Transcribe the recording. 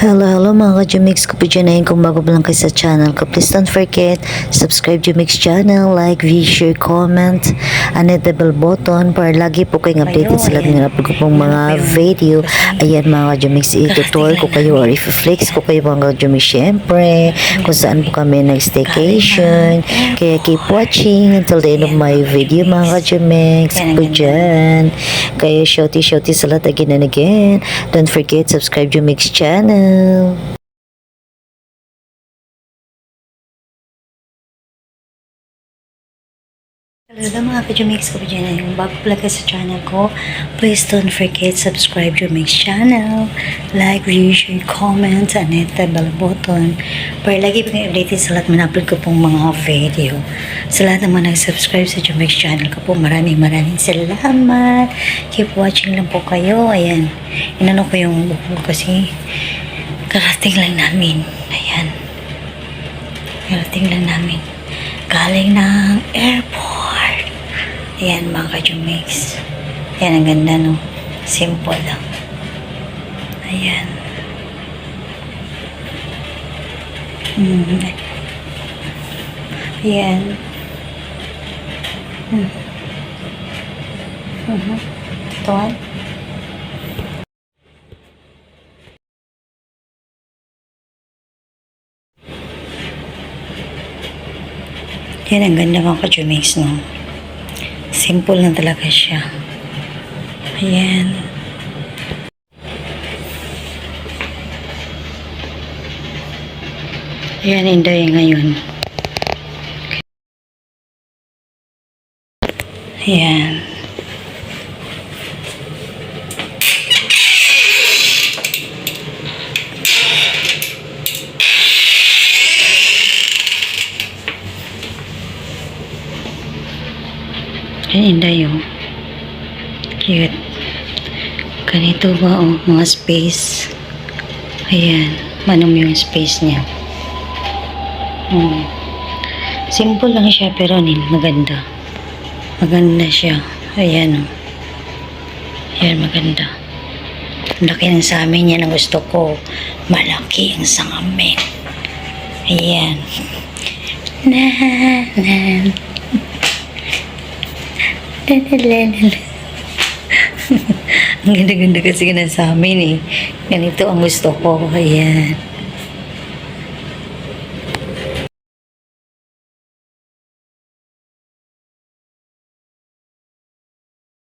Hello mga ka-Jumix ko po dyan kung bago pa lang kayo sa channel ko. Please don't forget, subscribe Jumix channel, like, view, share, comment, and hit the bell button para lagi po kayong updated sa lahat ng upload ko pong mga video. Ayan mga ka-Jumix, itutur ko kayo or i-flex ko kayo mga ka-Jumix syempre kung saan po kami nag-staycation. Kaya keep watching until the end of my video mga ka-Jumix po dyan. Kaya shouty sa lahat again and again. Don't forget, subscribe Jumix channel. Hello mga ka-Jumix ko po dyan. Yung bago pala ka sa channel ko, please don't forget subscribe Jumix channel, like, view, share, comment, and hit the bell button para lagi po kayo updated sa lahat man-upload ko pong mga video. Sa lahat naman nag-subscribe sa Jumix channel ko po, maraming salamat. Keep watching lang po kayo. Ayan, inano ko yung buko kasi karating lang namin. Ayan. Karating lang namin. Galing ng airport. Ayan mga ka-Jumix. Ayan, ang ganda no. Simple lang. Ayan. Ayan. Tuwan. Yan, ang ganda mga ka-Jumix, no? Simple lang talaga siya. Ayan. Ayan, Inday ngayon. Ayan. Ayan, Inday, oh. Cute. Ganito ba, oh, mga space. Ayan. Manong yung space niya. Simple lang siya, pero maganda. Maganda siya. Ayan, oh. Ayan, maganda. Laki ng sa amin yan ang gusto ko. Malaki ang sa amin. Ayan. Ang ganda-ganda kasi na sa amin eh. Ganito ang gusto ko. Ayan.